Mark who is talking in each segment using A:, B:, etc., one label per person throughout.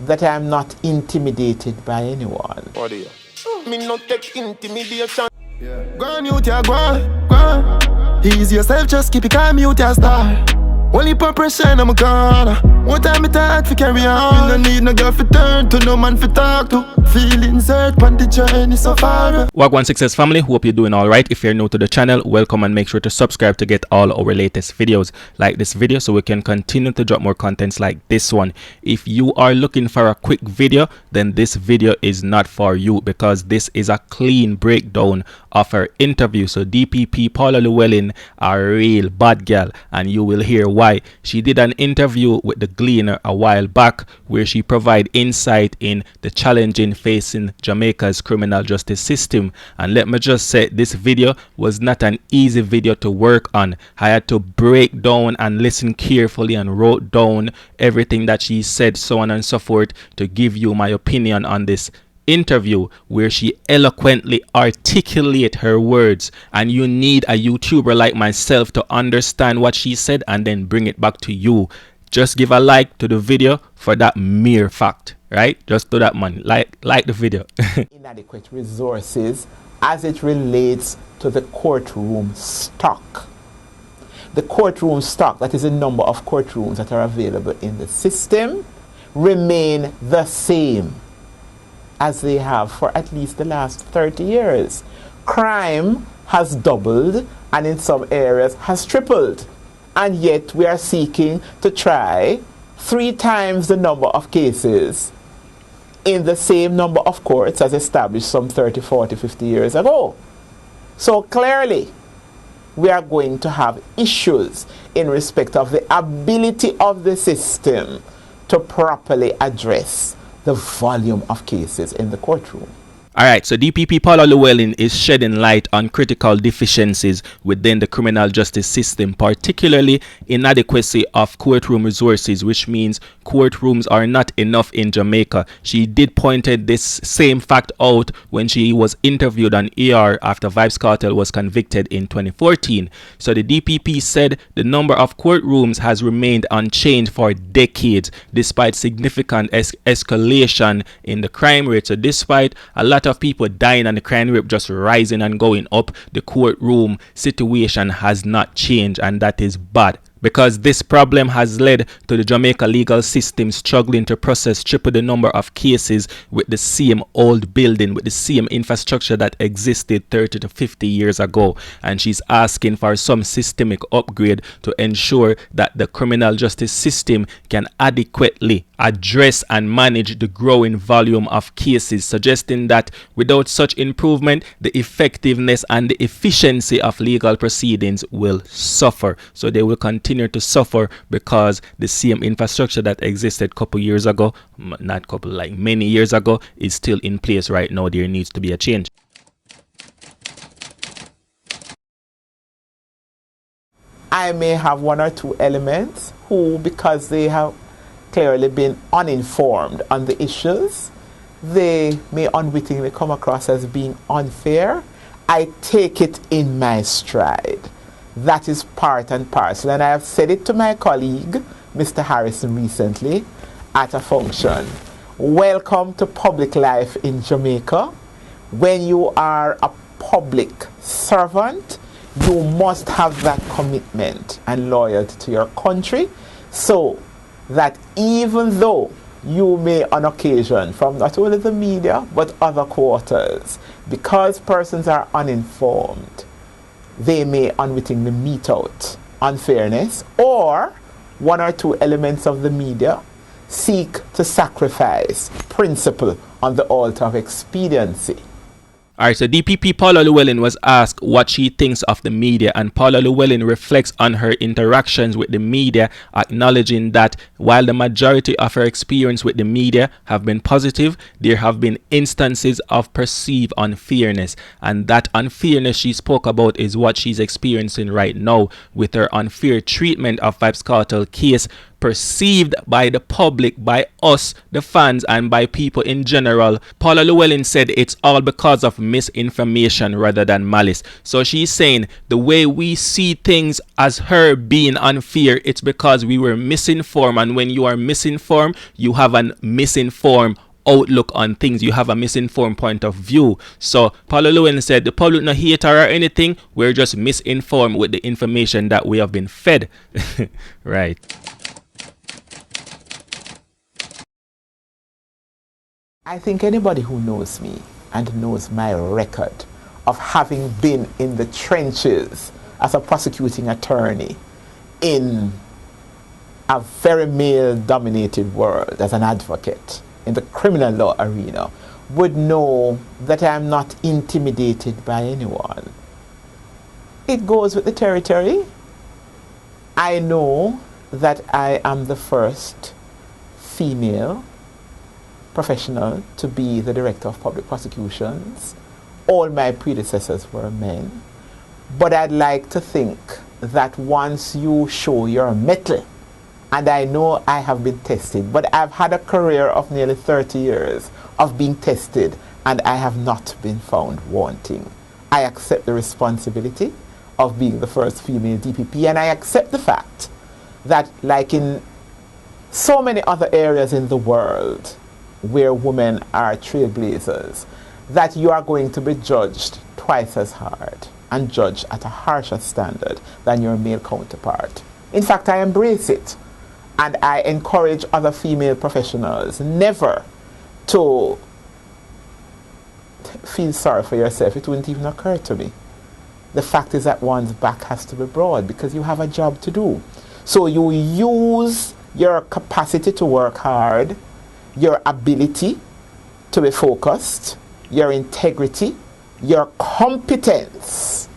A: that I am not intimidated by anyone.
B: What do you? Me not Tek Intimidation. Yeah. Go on, you go on. Ease yourself, just keep it calm, you star. Only put pressure and I'm gone. What time it hard to carry on? No need no girl for turn to, no man for talk to. Feelings hurt, on the journey so far.
C: Wagwan Success family, hope you're doing alright. If you're new to the channel, welcome and make sure to subscribe to get all our latest videos. Like this video so we can continue to drop more contents like this one. If you are looking for a quick video, then this video is not for you, because this is a clean breakdown of her interview. So DPP Paula Llewellyn, a real bad girl, and you will hear why. She did an interview with the Gleaner a while back where she provided insight in the challenging facing Jamaica's criminal justice system. And let me just say, this video was not an easy video to work on. I had to break down and listen carefully and wrote down everything that she said, so on and so forth, to give you my opinion on this interview where she eloquently articulate her words. And you need a YouTuber like myself to understand what she said and then bring it back to you. Just give a like to the video for that mere fact, right? Just do that, man. Like the video.
A: Inadequate resources as it relates to the courtroom stock. The courtroom stock, that is the number of courtrooms that are available in the system, remain the same as they have for at least the last 30 years. Crime has doubled and in some areas has tripled. And yet we are seeking to try 3 times the number of cases in the same number of courts as established some 30, 40, 50 years ago. So clearly, we are going to have issues in respect of the ability of the system to properly address the volume of cases in the courtroom.
C: Alright, so DPP Paula Llewellyn is shedding light on critical deficiencies within the criminal justice system, particularly inadequacy of courtroom resources, which means courtrooms are not enough in Jamaica. She did pointed this same fact out when she was interviewed on ER after VybzKartel was convicted in 2014. So the DPP said the number of courtrooms has remained unchanged for decades, despite significant escalation in the crime rate. So despite a lot of people dying and the crime rate just rising and going up, the courtroom situation has not changed, and that is bad, because this problem has led to the Jamaica legal system struggling to process triple the number of cases with the same old building, with the same infrastructure that existed 30 to 50 years ago. And she's asking for some systemic upgrade to ensure that the criminal justice system can adequately address and manage the growing volume of cases, suggesting that without such improvement, the effectiveness and the efficiency of legal proceedings will suffer. So they will continue to suffer because the same infrastructure that existed couple years ago, not couple, like many years ago, is still in place right now. There needs to be a change.
A: I may have 1 or 2 elements who, because they have clearly been uninformed on the issues, they may unwittingly come across as being unfair. I take it in my stride. That is part and parcel. And I have said it to my colleague, Mr. Harrison, recently at a function. Welcome to public life in Jamaica. When you are a public servant, you must have that commitment and loyalty to your country, so that even though you may on occasion, from not only the media but other quarters, because persons are uninformed, they may unwittingly mete out unfairness, or 1 or 2 elements of the media seek to sacrifice principle on the altar of expediency.
C: Alright, so DPP Paula Llewellyn was asked what she thinks of the media, and Paula Llewellyn reflects on her interactions with the media, acknowledging that while the majority of her experience with the media have been positive, there have been instances of perceived unfairness, and that unfairness she spoke about is what she's experiencing right now with her unfair treatment of VybzKartel case, perceived by the public, by us, the fans, and by people in general. Paula Llewellyn said it's all because of misinformation rather than malice. So she's saying the way we see things as her being unfair, it's because we were misinformed, and when you are misinformed, you have a misinformed outlook on things, you have a misinformed point of view. So Paula Llewellyn said the public no hate her or anything, we're just misinformed with the information that we have been fed. Right.
A: I think anybody who knows me and knows my record of having been in the trenches as a prosecuting attorney in a very male-dominated world as an advocate in the criminal law arena would know that I am not intimidated by anyone. It goes with the territory. I know that I am the first female professional to be the director of public prosecutions. All my predecessors were men. But I'd like to think that once you show your mettle, and I know I have been tested, but I've had a career of nearly 30 years of being tested, and I have not been found wanting. I accept the responsibility of being the first female DPP, and I accept the fact that, like in so many other areas in the world where women are trailblazers, that you are going to be judged twice as hard and judged at a harsher standard than your male counterpart. In fact, I embrace it, and I encourage other female professionals never to feel sorry for yourself. It wouldn't even occur to me. The fact is that one's back has to be broad because you have a job to do. So you use your capacity to work hard, your ability to be focused, your integrity, your competence,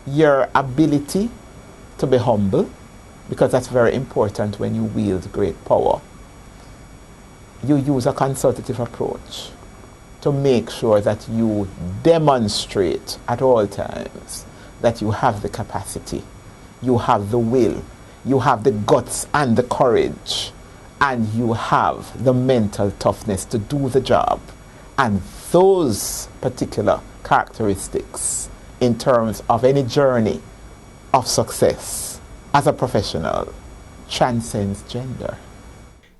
A: your ability to be humble, because that's very important when you wield great power. You use a consultative approach to make sure that you demonstrate at all times that you have the capacity, you have the will, you have the guts and the courage, and you have the mental toughness to do the job. And those particular characteristics in terms of any journey of success as a professional transcends gender.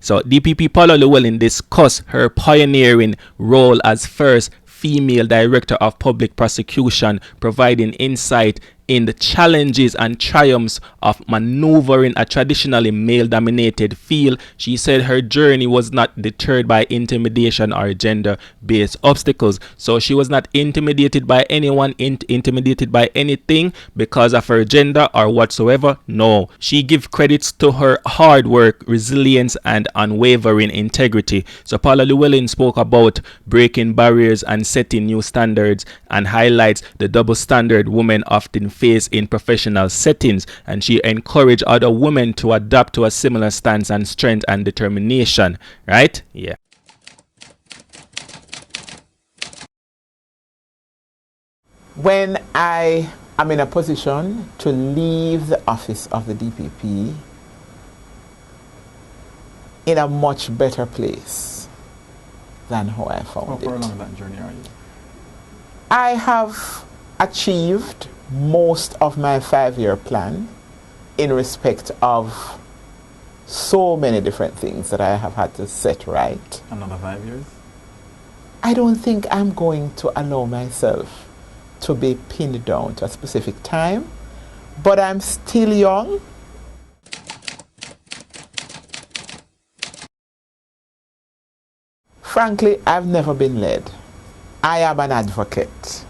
C: So DPP Paula Llewellyn discussed her pioneering role as first female director of public prosecution, providing insight in the challenges and triumphs of maneuvering a traditionally male-dominated field. She said her journey was not deterred by intimidation or gender-based obstacles. So she was not intimidated by anyone, intimidated by anything because of her gender or whatsoever. No, she gives credits to her hard work, resilience, and unwavering integrity. So Paula Llewellyn spoke about breaking barriers and setting new standards, and highlights the double standard women often face in professional settings, and she encouraged other women to adapt to a similar stance and strength and determination. Right? Yeah.
A: When I am in a position to leave the office of the DPP in a much better place than how I found it.
D: How far along that journey are you?
A: I have achieved most of my 5-year plan in respect of so many different things that I have had to set right.
D: Another 5 years?
A: I don't think I'm going to allow myself to be pinned down to a specific time, but I'm still young. Frankly, I've never been led. I am an advocate.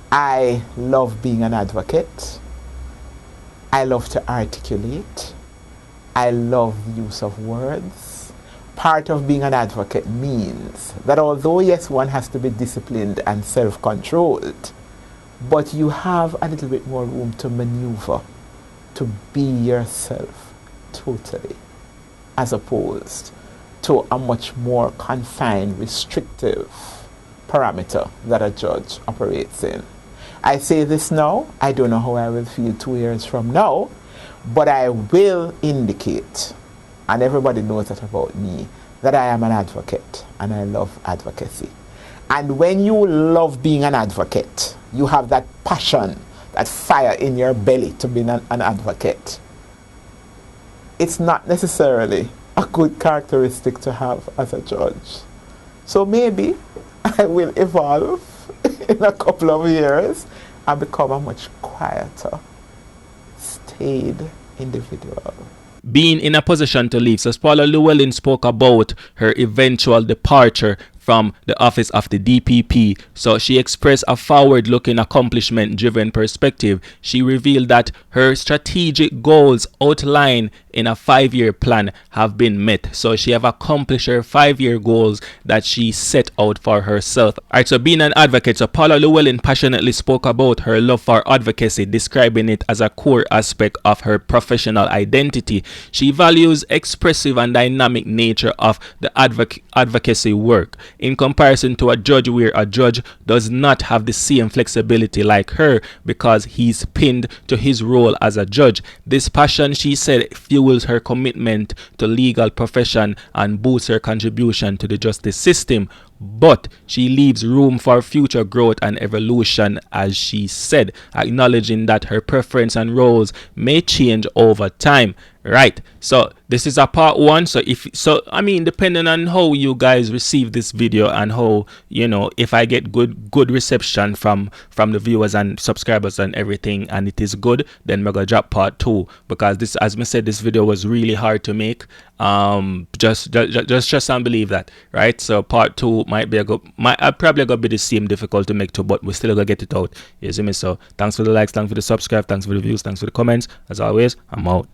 A: I love being an advocate. I love to articulate. I love the use of words. Part of being an advocate means that although, yes, one has to be disciplined and self-controlled, but you have a little bit more room to maneuver, to be yourself totally, as opposed to a much more confined, restrictive parameter that a judge operates in. I say this now, I don't know how I will feel 2 years from now, But I will indicate, and everybody knows that about me, that I am an advocate and I love advocacy. And when you love being an advocate, you have that passion, that fire in your belly to be an advocate. It's not necessarily a good characteristic to have as a judge. So maybe I will evolve in a couple of years and become a much quieter, staid individual.
C: Being in a position to leave. So Paula Llewellyn spoke about her eventual departure from the office of the DPP. So she expressed a forward-looking, accomplishment-driven perspective. She revealed that her strategic goals outlined in a 5-year plan have been met. So she have accomplished her 5-year goals that she set out for herself. Alright, so being an advocate. So Paula Llewellyn passionately spoke about her love for advocacy, describing it as a core aspect of her professional identity. She values expressive and dynamic nature of the advocacy work, in comparison to a judge, where a judge does not have the same flexibility like her because he's pinned to his role as a judge. This passion, she said, fuels her commitment to legal profession and boosts her contribution to the justice system. But she leaves room for future growth and evolution, as she said, acknowledging that her preference and roles may change over time. Right, so this is a part 1. So I mean, depending on how you guys receive this video and how, you know, if I get good reception from the viewers and subscribers and everything, and it is good, then we're gonna drop part 2, because this, as I said, this video was really hard to make. Just unbelieve that, right? So part 2 might be probably gonna be the same difficult to make too, but we still gonna get it out. You see me? So thanks for the likes, thanks for the subscribe, thanks for the views, thanks for the comments. As always, I'm out.